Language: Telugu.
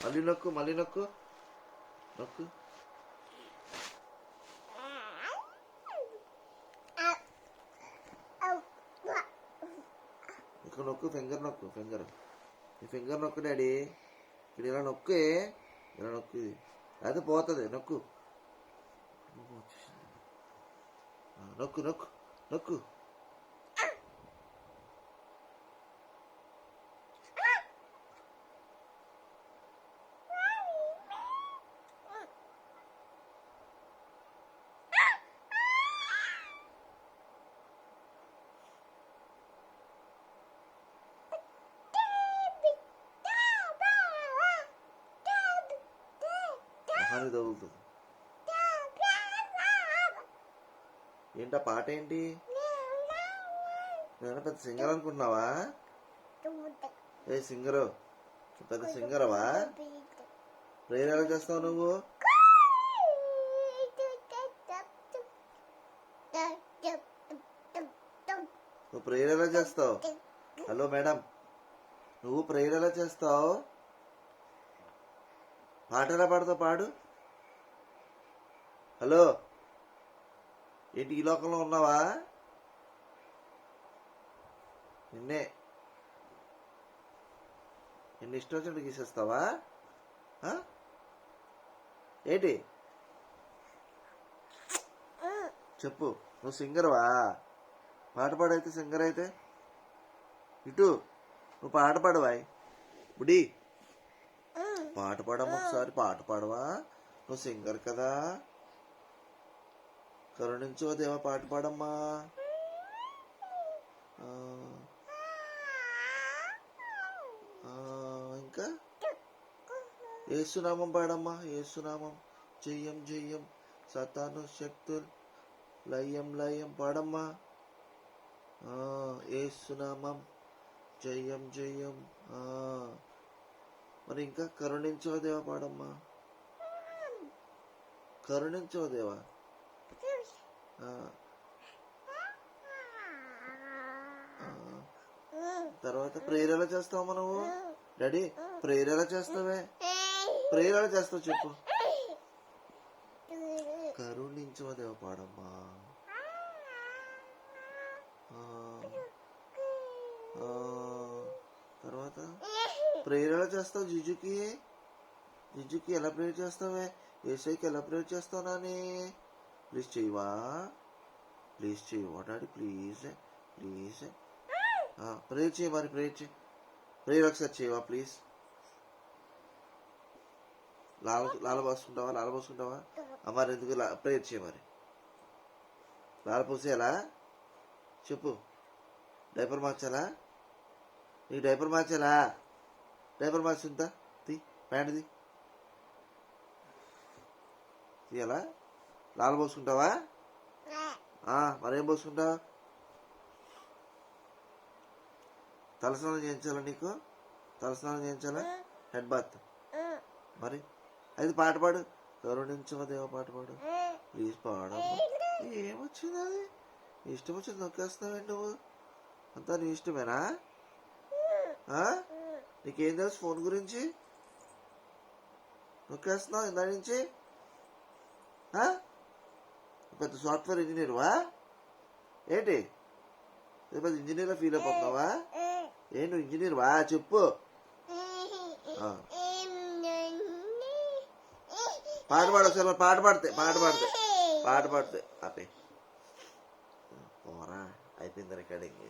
మళ్ళీ నొక్కు, మళ్ళీ నొక్కు, నొక్కు. ఇక్కడ నొక్కు, ఫింగర్ నొక్కు, ఫింగర్. ఈ ఫింగర్ నొక్కు డాడీ. ఇక్కడ ఇలా నొక్కు, ఇలా నొక్కు. అది పోతుంది, నొక్కు నొక్కు నొక్కు నొక్కు. మొహానికి తగులుతుంది. ఏంటా పాట ఏంటి? నేను పెద్ద సింగర్ అనుకుంటున్నావా? ఏ సింగరు, పెద్ద సింగరవా? ప్రేయర్ ఎలా చేస్తావు నువ్వు? నువ్వు ప్రేయర్ ఎలా చేస్తావు? హలో మేడం, నువ్వు ప్రేయర్ ఎలా చేస్తావు? పాట ఎలా పాడతావు? పాడు. హలో, ఏంటి ఈ లోకంలో ఉన్నావా? నిన్నే ఇష్టం వచ్చినట్టు గీసేస్తావా? ఏంటి చెప్పు. నువ్వు సింగర్వా? పాట పాడైతే, సింగర్ అయితే ఇటు నువ్వు పాట పాడవా? బుడి పాట పాడమ్మా, ఒకసారి పాట పాడవా? నువ్వు సింగర్ కదా. కరుణించో దేవా పాట పాడమ్మా. ఇంకా యేసునామం పాడమ్మా. యేసునామం జయం జయం, సతాను శక్తులు లయం లయం పాడమ్మా. యేసునామం జయం జయం. మరి ఇంకా కరుణించో దేవా పాడమ్మా. కరుణించో దేవా. తర్వాత ప్రేయర్ ఎలా చేస్తావమ్మా నువ్వు? డాడీ ప్రేయర్ ఎలా చేస్తావే? ప్రేయర్ ఎలా చేస్తావు చెప్పు. కరుణించో దేవా పాడమ్మా. తర్వాత ప్రేయర్ ఎలా చేస్తావు? జిజుకి ఎలా ప్రేయర్ చేస్తావే? ఏసైకి ఎలా ప్రేయర్ చేస్తావు నాని? ప్లీజ్ చేయవా? ప్లీజ్ చేయవా డాడీ? ప్లీజ్ ప్లీజ్ ప్రేయర్ చేయి. మరి ప్రేయర్ చేయి. ప్రేయర్ ఒకసారి చేయవా ప్లీజ్? లాల పోసుకుంటావా? మరి ఎందుకు ప్రేయర్ చేయి. మరి లాల పోసేయాలా చెప్పు. డైపర్ మార్చాలా? నీకు డైపర్ మార్చాలా? డైపర్ మార్చుందా? ప్యాంట్ తీయాలా? లాల పోసుకుంటావా? మరేం పోసుకుంటావా? తలస్నానం చేయించాలా నీకు? తలస్నానం చేయించాలా? Head bath. మరి అది పాట పాడు. కరుణించవ దేవ పాట పాడు ప్లీజ్. పాడమ్మా. ఏమొచ్చింది? అది ఇష్టం వచ్చింది నొక్కేస్తున్నావు నువ్వు. అంతా నీ ఇష్టమేనా? నీకేం తెలుసు ఫోన్ గురించి? నొక్కేస్తున్నావు ఇందా నుంచి. పెద్ద సాఫ్ట్వేర్ ఇంజనీర్వా ఏంటి? పెద్ద ఇంజనీర్గా ఫీల్ అయిపోతున్నావా? ఏంటి ఇంజనీర్వా చెప్పు. పాట పాడొచ్చు. పాట పాడితే ఆపే పోరా. అయిపోయింది రికార్డింగ్.